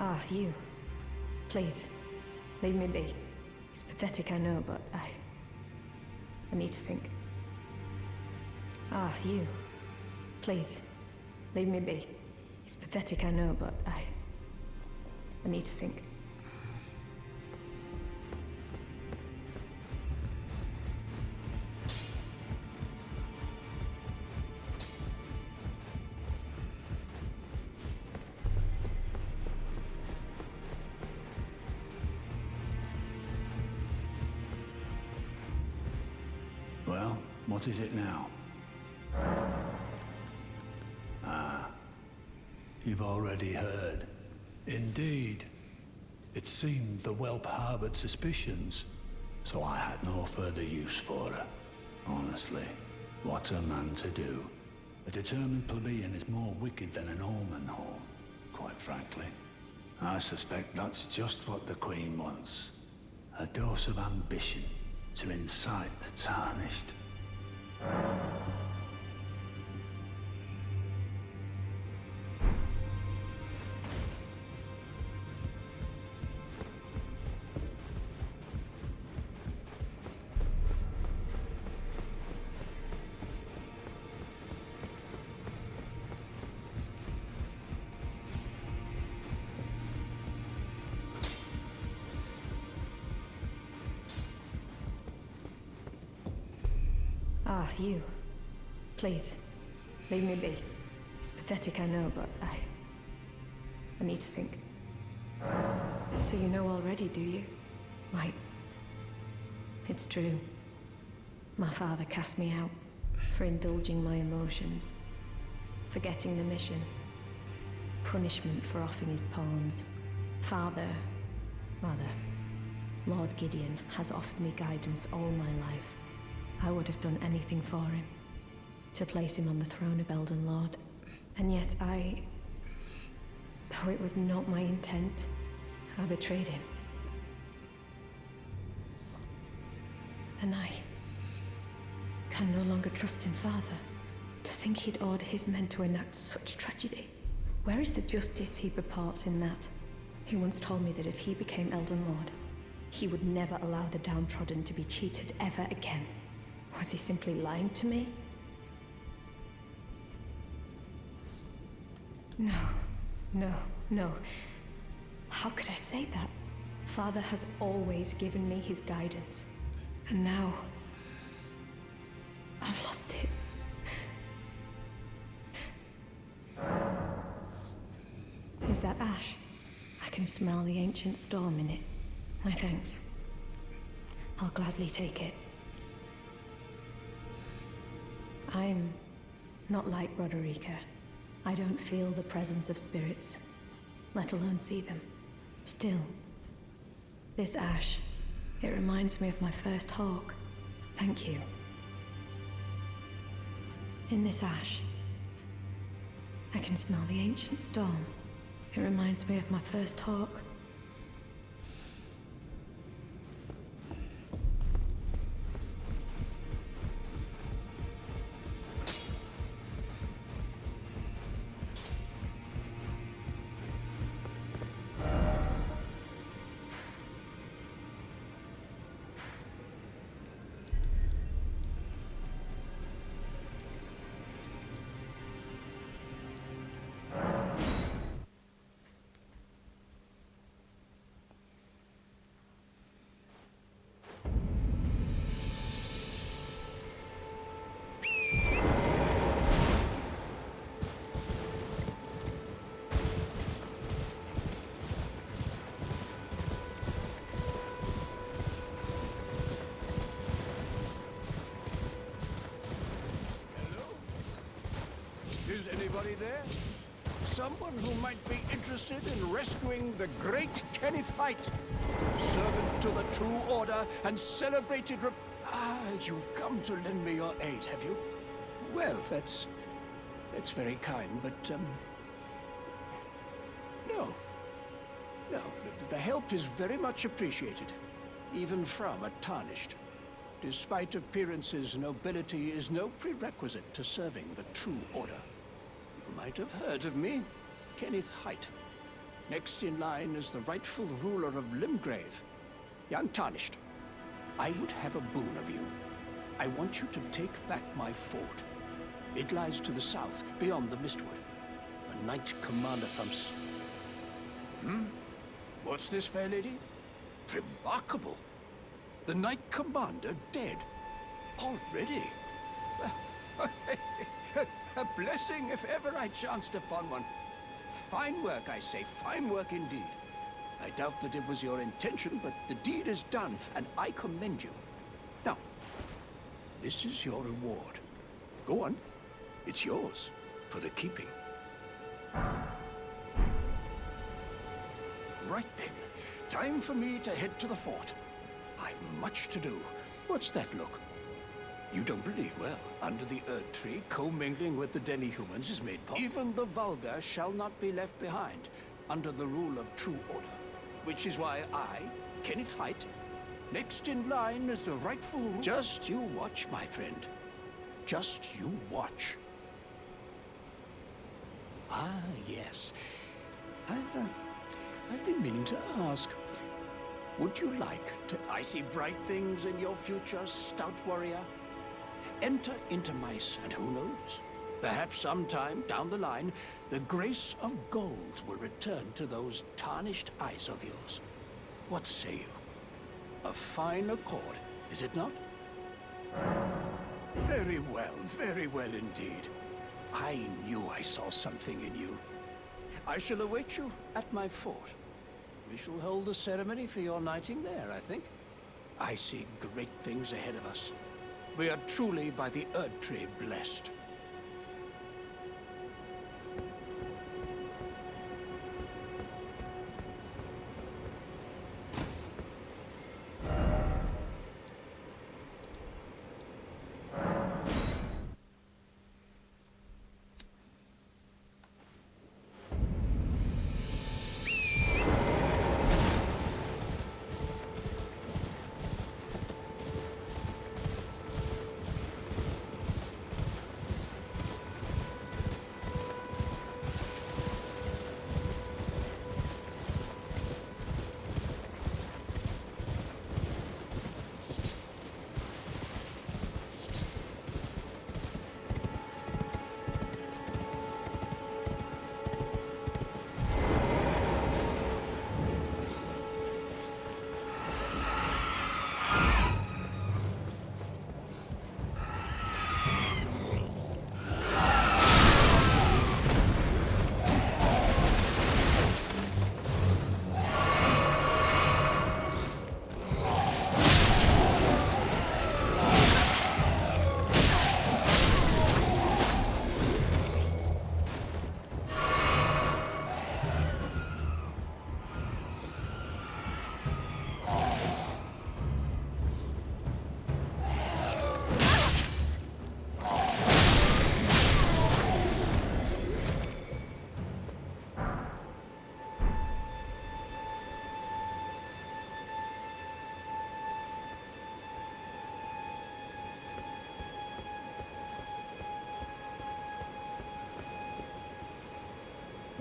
Ah, you. Please, leave me be. It's pathetic, I know, but I need to think. Ah, you. Please, leave me be. It's pathetic, I know, but I need to think. Well, what is it now? You've already heard. Indeed. It seemed the whelp harbored suspicions, so I had no further use for her. Honestly, what's a man to do? A determined plebeian is more wicked than an omen horn, quite frankly. I suspect that's just what the Queen wants. A dose of ambition to incite the tarnished. Ah, you. Please, leave me be. It's pathetic, I know, but I need to think. So you know already, do you? Right. It's true. My father cast me out for indulging my emotions, forgetting the mission, punishment for offing his pawns. Lord Gideon has offered me guidance all my life. I would have done anything for him, to place him on the throne of Elden Lord. And yet though it was not my intent, I betrayed him. And I can no longer trust in Father. To think he'd order his men to enact such tragedy. Where is the justice he purports in that? He once told me that if he became Elden Lord, he would never allow the downtrodden to be cheated ever again. Was he simply lying to me? No. How could I say that? Father has always given me his guidance. And now, I've lost it. Is that ash? I can smell the ancient storm in it. My thanks. I'll gladly take it. I'm not like Broderica. I don't feel the presence of spirits, let alone see them. Still, this ash, it reminds me of my first hawk. Thank you. In this ash, I can smell the ancient storm. It reminds me of my first hawk. Is anybody there? Someone who might be interested in rescuing the great Kenneth Haight, servant to the True Order and celebrated you've come to lend me your aid, have you? Well, that's very kind, but, no. No, the help is very much appreciated, even from a tarnished. Despite appearances, nobility is no prerequisite to serving the True Order. You might have heard of me, Kenneth Haight. Next in line is the rightful ruler of Limgrave. Young Tarnished, I would have a boon of you. I want you to take back my fort. It lies to the south, beyond the Mistwood. A knight commander from What's this, fair lady? Remarkable. The knight commander dead. Already? A blessing if ever I chanced upon one. Fine work, I say, fine work indeed. I doubt that it was your intention, but the deed is done, and I commend you. Now, this is your reward. Go on. It's yours, for the keeping. Right then. Time for me to head to the fort. I've much to do. What's that look? You don't believe? Well, under the Erd Tree, commingling with the demi-humans is made possible. Even the vulgar shall not be left behind, under the rule of true order. Which is why I, Kenneth Height, next in line is the rightful... Just you watch, my friend. Just you watch. Ah, yes. I've been meaning to ask. Would you like to... I see bright things in your future, stout warrior. Enter into my... And who knows? Perhaps sometime down the line, the grace of gold will return to those tarnished eyes of yours. What say you? A fine accord, is it not? Very well indeed. I knew I saw something in you. I shall await you at my fort. We shall hold a ceremony for your knighting there, I think. I see great things ahead of us. We are truly by the Erd Tree blessed.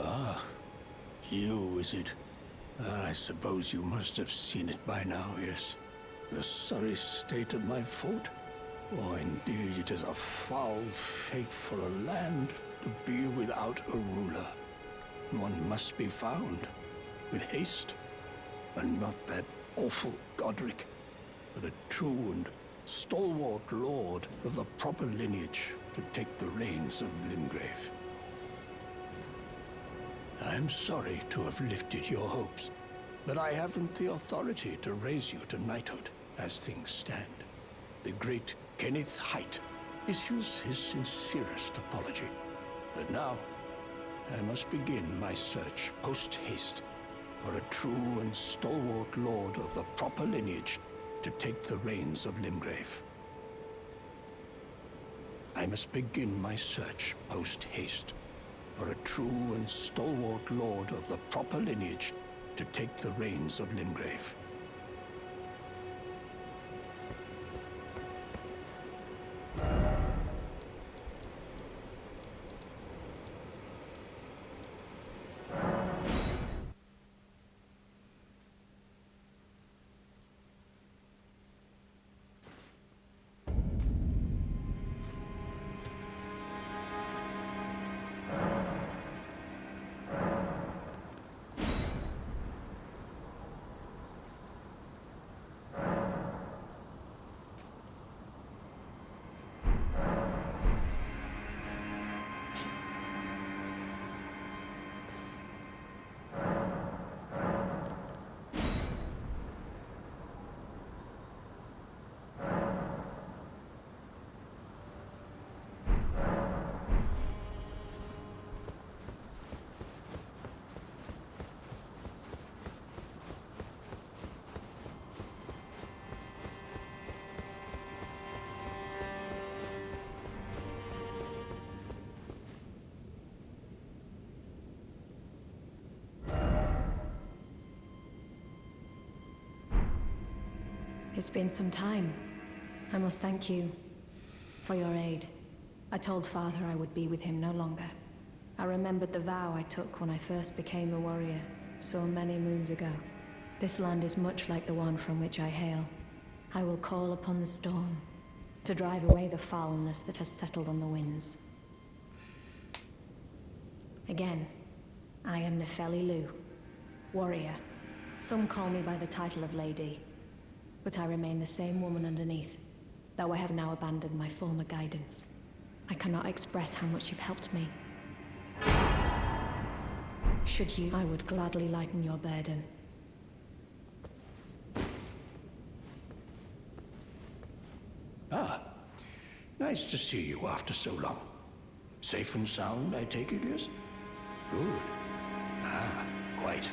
Ah, you, is it? I suppose you must have seen it by now, yes. The sorry state of my fort? Oh, indeed, it is a foul fate for a land to be without a ruler. One must be found, with haste, and not that awful Godric, but a true and stalwart lord of the proper lineage to take the reins of Limgrave. I'm sorry to have lifted your hopes, but I haven't the authority to raise you to knighthood as things stand. The great Kenneth Height issues his sincerest apology. But now, I must begin my search post-haste for a true and stalwart lord of the proper lineage to take the reins of Limgrave. I must begin my search post-haste for a true and stalwart lord of the proper lineage to take the reins of Limgrave. It's been some time. I must thank you for your aid. I told Father I would be with him no longer. I remembered the vow I took when I first became a warrior, so many moons ago. This land is much like the one from which I hail. I will call upon the storm to drive away the foulness that has settled on the winds. Again, I am Nefeli Lu, warrior. Some call me by the title of Lady, but I remain the same woman underneath, though I have now abandoned my former guidance. I cannot express how much you've helped me. Should you, I would gladly lighten your burden. Ah, nice to see you after so long. Safe and sound, I take it, yes? Good. Ah, quite.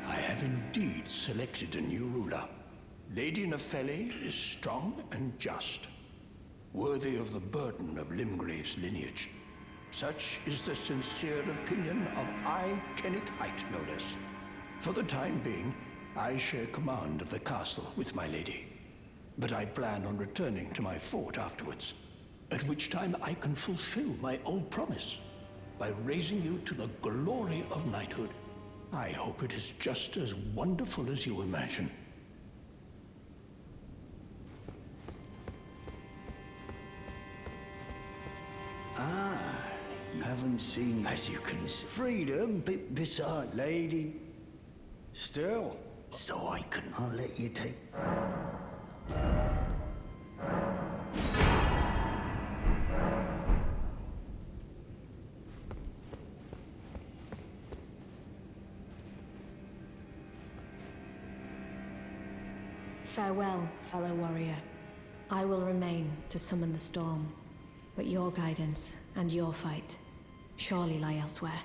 I have indeed selected a new ruler. Lady Nefeli is strong and just, worthy of the burden of Limgrave's lineage. Such is the sincere opinion of I, Kenneth Height, no less. For the time being, I share command of the castle with my lady. But I plan on returning to my fort afterwards, at which time I can fulfill my old promise by raising you to the glory of knighthood. I hope it is just as wonderful as you imagine. Ah, you haven't seen, as you can see, freedom beside lady. Still, so I'll let you take. Farewell, fellow warrior. I will remain to summon the storm, but your guidance and your fight surely lie elsewhere.